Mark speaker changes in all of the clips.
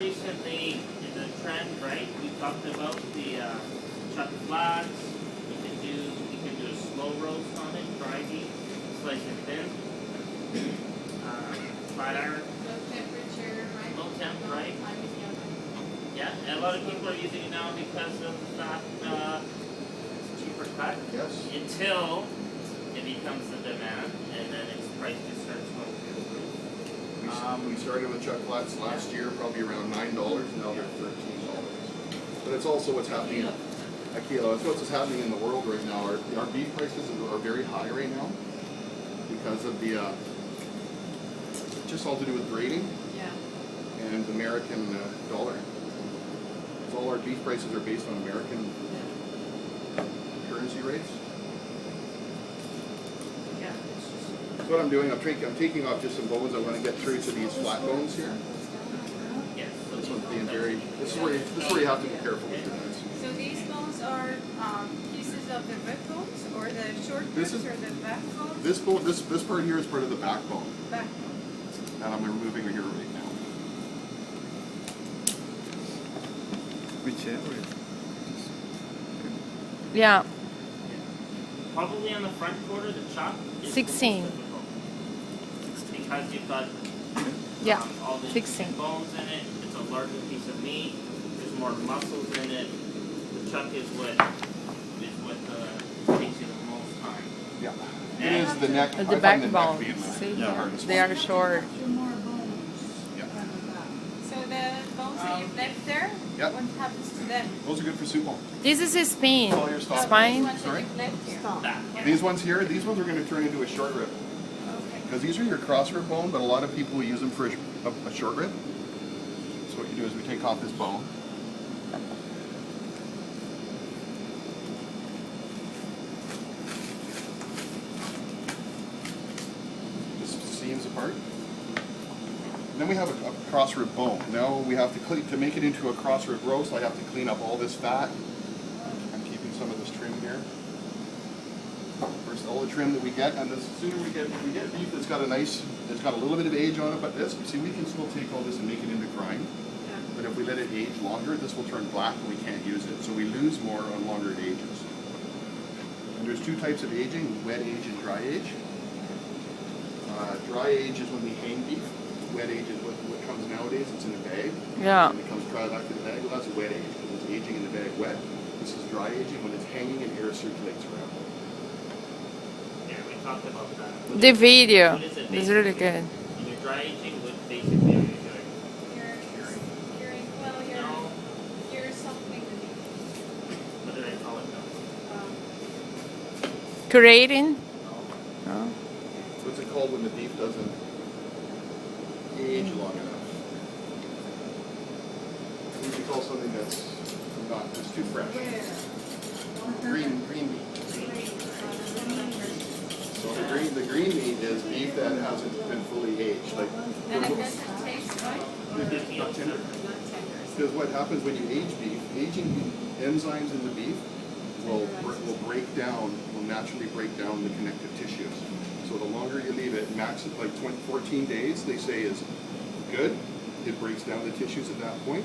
Speaker 1: Recently, in the trend, right? We talked about the chuck flats. We can do a slow roast on it, dry heat, slice it thin. Flat iron.
Speaker 2: Low temperature, right?
Speaker 1: Low temp, right?
Speaker 2: I'm with you.
Speaker 1: Yeah, and a lot of people are using it now because of the fact it's cheaper cut.
Speaker 3: Yes.
Speaker 1: Until it becomes the demand, and then its price just starts going through the roof.
Speaker 3: We started with chuck flats last year, probably around $9. Now they're $13. But it's also what's happening a kilo. It's what's happening in the world right now. Our beef prices are very high right now because of the just all to do with grading
Speaker 2: Yeah.
Speaker 3: and American dollar. So all our beef prices are based on American currency rates.
Speaker 1: Yeah, it's just,
Speaker 3: So what I'm doing, I'm taking off just some bones. I want to get through to these flat bones here.
Speaker 1: yes. So
Speaker 3: This
Speaker 1: these
Speaker 3: one's being
Speaker 1: bones
Speaker 3: very.
Speaker 1: are-
Speaker 3: This is where you have to be careful with doing this.
Speaker 2: So these bones are pieces of the rib bones or the short
Speaker 3: This
Speaker 2: ribs
Speaker 3: is-
Speaker 2: or the backbone?
Speaker 3: This bone, this part here is part of the backbone,
Speaker 2: Backbone.
Speaker 3: and I'm removing it here right now.
Speaker 4: Which area?
Speaker 5: Yeah,
Speaker 1: Probably on the front quarter, the chop is
Speaker 5: 16.
Speaker 1: the most difficult. Because you've got
Speaker 5: yeah,
Speaker 1: all the
Speaker 5: 16.
Speaker 1: bones in it. It's a larger piece of meat. There's more muscles in it. The chuck is what takes you the most time.
Speaker 3: Yeah. It is the neck.
Speaker 5: The
Speaker 3: I find the neck
Speaker 5: backbone.
Speaker 3: being
Speaker 5: See,
Speaker 3: the hardest
Speaker 5: they
Speaker 3: one.
Speaker 5: are short.
Speaker 3: Yeah.
Speaker 2: So the bones that you've left there,
Speaker 3: Yep.
Speaker 2: what happens to them?
Speaker 3: Those are good for soup bone.
Speaker 5: This is his spine.
Speaker 3: All your stop.
Speaker 2: The
Speaker 5: Spine.
Speaker 2: ones that
Speaker 3: Sorry?
Speaker 2: you've left here.
Speaker 1: Back.
Speaker 3: These ones here, these ones are going to turn into a short rib.
Speaker 2: Okay.
Speaker 3: Because these are your cross rib bone, but a lot of people use them for a short rib. So what you do is we take off this bone. Just seams apart. And then we have a cross rib bone. Now we have to clean, to make it into a cross rib roast, I have to clean up all this fat. I'm keeping some of this trim here. First, all the trim that we get, and the sooner we get beef that's got it's got a little bit of age on it, but this, see, we can still take all this and make it into grind.
Speaker 2: Yeah.
Speaker 3: But if we let it age longer, this will turn black and we can't use it. So we lose more on longer it ages. And there's two types of aging, wet age and dry age. Dry age is when we hang beef. Wet age is what comes nowadays. It's in a bag.
Speaker 5: Yeah.
Speaker 3: And it comes dry back to the bag. Well, that's wet age because it's aging in the bag wet. This is dry aging when it's hanging and air circulates around.
Speaker 1: Yeah, we talked about that.
Speaker 5: The video
Speaker 1: What is it
Speaker 5: is really
Speaker 1: basically?
Speaker 5: good.
Speaker 1: When you're dry aging, what basically are you doing? No.
Speaker 2: You're something with it.
Speaker 1: What did I call it now?
Speaker 5: Creating.
Speaker 1: No.
Speaker 5: Oh.
Speaker 3: What's it called when the beef doesn't age long enough? What do you call something that's too fresh? Green meat. So the green meat is beef that hasn't been fully aged. Like
Speaker 2: And it doesn't taste right?
Speaker 3: it's not tender.
Speaker 2: Not tender.
Speaker 3: Because what happens when you age beef, aging enzymes in the beef will naturally break down the connective tissues. So the longer you leave it, max like 14 days, they say is good. It breaks down the tissues at that point.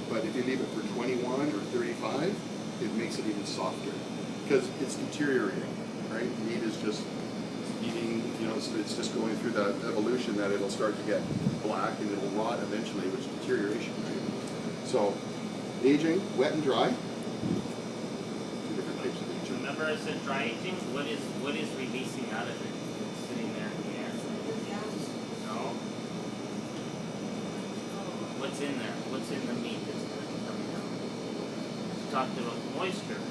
Speaker 3: But if you leave it for 21 or 35, it makes it even softer because it's deteriorating, right? Meat is just eating, it's just going through that evolution that it'll start to get black and it'll rot eventually, which is deterioration, right? So, aging, wet and dry. Two different types of aging.
Speaker 1: Remember I said dry aging? What is releasing out of it? It's sitting there in the air. No? What's in there? What's in the meat that's coming out? We talked about moisture,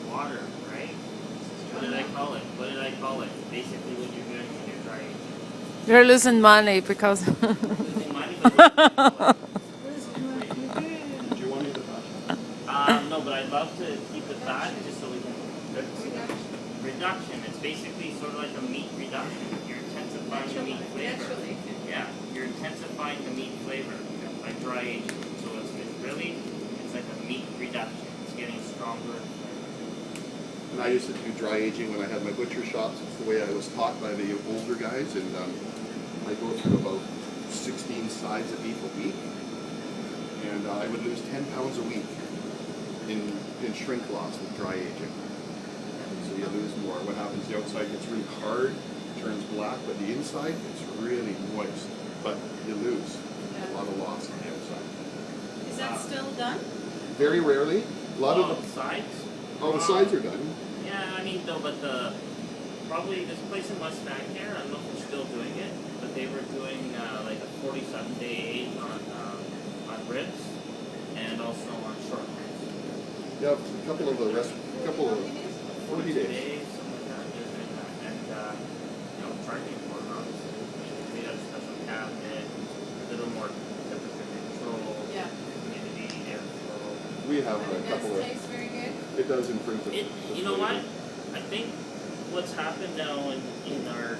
Speaker 1: water, right? What did I call it? Basically what you're doing when you're dry aging.
Speaker 5: You're losing money because
Speaker 1: Losing money, but what did I call it?
Speaker 3: Do you want me to
Speaker 1: No, but I'd love to keep the fat just so we can. Reduction. It's basically sort of like a meat reduction. You're intensifying the meat flavor.
Speaker 2: Naturally.
Speaker 1: Yeah, you're intensifying the meat flavor by dry aging. So it's like a meat reduction. It's getting stronger.
Speaker 3: And I used to do dry aging when I had my butcher shops. It's the way I was taught by the older guys, and I go through about 16 sides of beef a week. I would lose 10 pounds a week in shrink loss with dry aging. So you lose more. What happens? The outside gets really hard, turns black, but the inside it's really moist. But you lose a lot of loss on the outside.
Speaker 2: Is that still done?
Speaker 3: Very rarely. A lot of
Speaker 1: the sides.
Speaker 3: all the sides are done.
Speaker 1: Yeah, I mean, though, but probably this place in Mustang here, I don't know if they're still doing it, but they were doing like a 47-day age on ribs and also on short ribs.
Speaker 3: Yeah, a couple of 40 days.
Speaker 1: Something like that, they're doing that. And, charging for it, obviously. We got a special cabinet, a little more temperature control,
Speaker 2: Yeah.
Speaker 1: humidity, airflow.
Speaker 3: We have
Speaker 2: And
Speaker 3: a
Speaker 2: it
Speaker 3: couple
Speaker 2: does
Speaker 3: of.
Speaker 2: taste very good.
Speaker 3: It does improve the.
Speaker 1: You know what? I think what's happened now in our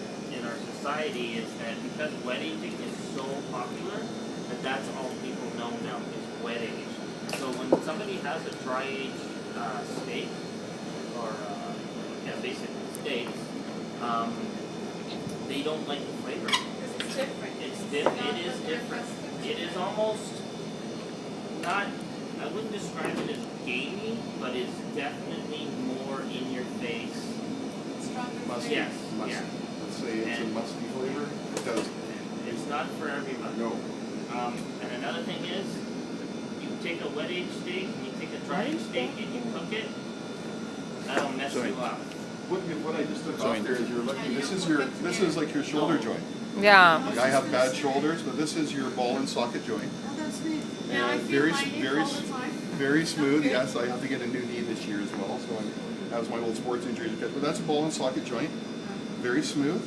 Speaker 1: society is that because wet aging is so popular, that's all people know now is wet age. So when somebody has a dry aged steak or basically steaks, they don't like the flavor.
Speaker 2: Because it's different.
Speaker 1: It's
Speaker 2: not
Speaker 1: different. It is
Speaker 2: what they're
Speaker 1: different.
Speaker 2: accustomed to.
Speaker 1: It is almost not. I wouldn't describe it as gamey, but it's definitely more in your face.
Speaker 2: Stronger
Speaker 3: Must-
Speaker 2: flavor.
Speaker 1: Yes.
Speaker 3: Must,
Speaker 1: Yeah.
Speaker 3: Let's say it's a
Speaker 1: And-
Speaker 3: musky flavor. It does.
Speaker 1: It's not for everybody.
Speaker 3: No.
Speaker 1: And another thing is, you take a wet aged steak and you take a dry aged steak and you cook it, that'll mess
Speaker 3: Sorry.
Speaker 1: you up.
Speaker 3: What I just took off
Speaker 4: Joint.
Speaker 3: there is you're looking. This is like your shoulder joint.
Speaker 5: Yeah.
Speaker 3: Like I have bad shoulders, but this is your ball and socket joint.
Speaker 2: Oh, that's neat. Yeah, I
Speaker 3: And
Speaker 2: feel
Speaker 3: very,
Speaker 2: my knee
Speaker 3: very,
Speaker 2: all the time.
Speaker 3: very smooth. Yes, I have to get a new knee this year as well. So that was my old sports injury. But that's a ball and socket joint. Very smooth.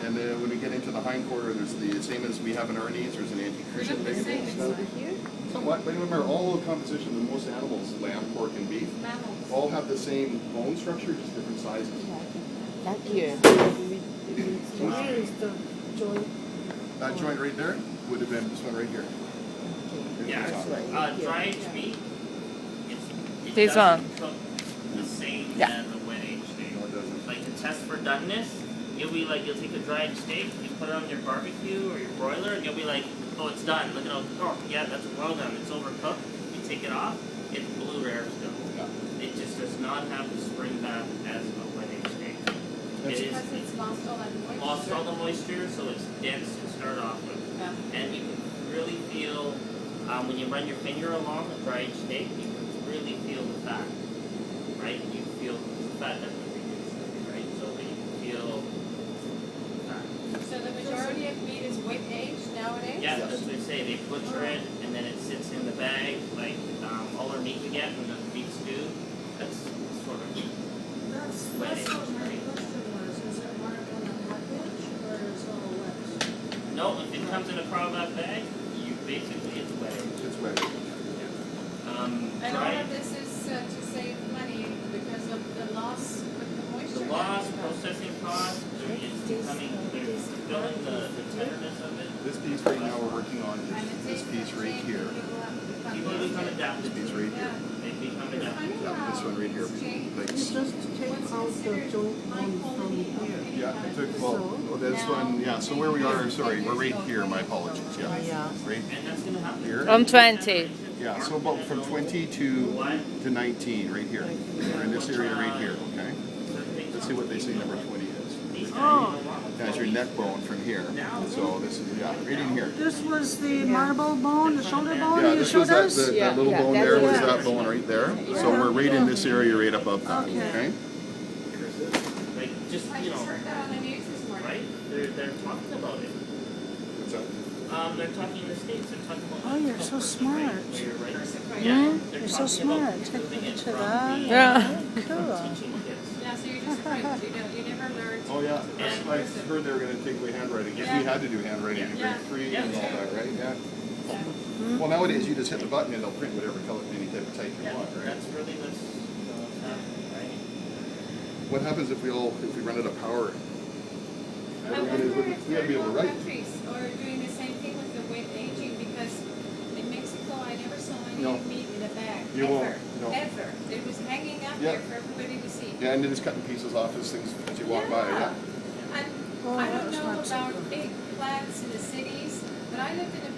Speaker 3: And then when we get into the hind quarter, there's the same as we have in our knees. There's an anti-cruciate
Speaker 2: Look the same
Speaker 3: ligament.
Speaker 2: inside.
Speaker 3: Somewhat, but remember all the composition of most animals, lamb, pork, and beef,
Speaker 2: Mammals.
Speaker 3: all have the same bone structure, just different sizes.
Speaker 5: That here.
Speaker 6: Where is the joint?
Speaker 3: That joint right there would have been this one right here.
Speaker 1: Yeah. Dry aged meat, it
Speaker 5: This
Speaker 1: doesn't
Speaker 5: one.
Speaker 1: cook the same
Speaker 5: Yeah.
Speaker 1: as a wet aged steak.
Speaker 3: No, it doesn't.
Speaker 1: Like to test for doneness, you'll take a dried steak, you put it on your barbecue or your broiler, and you'll be like, oh, it's done. Look at how, oh, yeah, that's well done. It's overcooked. You take it off, it's blue rare still.
Speaker 3: Yeah.
Speaker 1: It just does not have the spring back as a wet aged steak. It is
Speaker 2: Because it's lost all that moisture.
Speaker 1: lost all the moisture, so it's dense to start off with.
Speaker 2: Yeah.
Speaker 1: And you can really feel, when you run your finger along a dry aged steak, you can really feel the fat, right? You feel the fat that we reduce, right? So that you can feel fat.
Speaker 2: So the majority of meat is wet aged nowadays?
Speaker 1: Yeah, that's what they say. They butcher it, and then it sits in the bag, like all our meat we get in the beef stew. That's sort of
Speaker 6: That's
Speaker 1: Wet
Speaker 6: what
Speaker 1: aged,
Speaker 6: my
Speaker 1: right?
Speaker 6: question was. Is it marked on a package or is it all wet?
Speaker 1: no. If it comes in a crawdad bag, you basically it's wet aged.
Speaker 3: It's wet.
Speaker 2: And all
Speaker 1: Dry
Speaker 2: of this is to save money because of the loss with the moisture.
Speaker 1: the loss, processing costs, it's becoming, they're fulfilling the tenderness of it.
Speaker 3: This piece right now we're working on
Speaker 2: And
Speaker 3: is
Speaker 2: it
Speaker 3: this
Speaker 2: tastes
Speaker 3: piece right
Speaker 2: the same,
Speaker 3: here.
Speaker 1: People become
Speaker 3: This
Speaker 1: adapted
Speaker 3: piece
Speaker 1: to
Speaker 3: right
Speaker 1: it.
Speaker 3: here.
Speaker 1: They become
Speaker 2: It's
Speaker 1: adapted.
Speaker 2: funny
Speaker 3: Yeah,
Speaker 2: how
Speaker 3: this one right here.
Speaker 2: it's changed.
Speaker 3: Like,
Speaker 6: You just take
Speaker 2: What's
Speaker 6: out the
Speaker 2: considered
Speaker 6: joint
Speaker 2: high
Speaker 6: from
Speaker 2: quality of
Speaker 6: here.
Speaker 2: any
Speaker 3: yeah,
Speaker 2: kind
Speaker 3: I
Speaker 2: of
Speaker 3: took,
Speaker 2: food.
Speaker 3: well, this one, yeah, so where we are, sorry, we're right here, my apologies, yeah. Right
Speaker 1: And that's gonna happen.
Speaker 3: here.
Speaker 5: I'm 20.
Speaker 3: Yeah, so about from 20 to 19, right here. We're in this area right here, okay? Let's see what they say number 20 is.
Speaker 6: Oh,
Speaker 3: That's your neck bone from here. So this is, yeah, right in here.
Speaker 6: this was the marble bone, the shoulder bone
Speaker 3: Yeah,
Speaker 6: you
Speaker 3: this was
Speaker 6: showed
Speaker 3: that,
Speaker 6: us?
Speaker 3: that little bone there was that bone right there. So we're right in this area right above that, okay?
Speaker 1: Like just
Speaker 2: I
Speaker 1: you
Speaker 2: just
Speaker 1: know,
Speaker 2: heard that on the news this morning.
Speaker 1: right? They're talking about it.
Speaker 3: What's that?
Speaker 1: They're talking in the States. They're talking about.
Speaker 6: Oh, you're so smart.
Speaker 1: Where you're right.
Speaker 2: Right.
Speaker 1: Yeah, they're
Speaker 6: You're so
Speaker 1: talking about
Speaker 6: smart. Take
Speaker 1: moving
Speaker 6: a
Speaker 1: it
Speaker 6: picture of
Speaker 1: from
Speaker 6: that.
Speaker 1: the,
Speaker 5: Yeah.
Speaker 6: Cool.
Speaker 1: teaching kids.
Speaker 2: Yeah, so you're just print. You never learned.
Speaker 3: Oh, yeah,
Speaker 1: And-
Speaker 3: I heard they were gonna take away handwriting. Yes, we had to do handwriting in
Speaker 2: Yeah.
Speaker 3: grade 3
Speaker 1: Yeah.
Speaker 3: and all that, right? Yeah.
Speaker 2: Yeah.
Speaker 3: Well, nowadays you just hit the button and they'll print whatever color, any type of type you
Speaker 1: Yeah,
Speaker 3: want, right?
Speaker 1: that's really what's happening, right?
Speaker 3: What happens if we run out of power?
Speaker 2: I
Speaker 3: We're
Speaker 2: wonder
Speaker 3: gonna-
Speaker 2: if
Speaker 3: we gotta be able to
Speaker 2: third world
Speaker 3: write.
Speaker 2: countries are doing the same thing with the wet aging because in Mexico I never saw any
Speaker 3: No.
Speaker 2: meat in a bag.
Speaker 3: You
Speaker 2: ever.
Speaker 3: won't, no.
Speaker 2: Ever. It was hanging out
Speaker 3: Yeah.
Speaker 2: there for everybody to see.
Speaker 3: Yeah, and then just cutting pieces off as things as you walk by, yeah.
Speaker 2: And
Speaker 6: Oh,
Speaker 2: I
Speaker 6: that
Speaker 2: don't
Speaker 6: was
Speaker 2: know
Speaker 6: not so
Speaker 2: about
Speaker 6: good.
Speaker 2: big plants in the cities, but I lived in a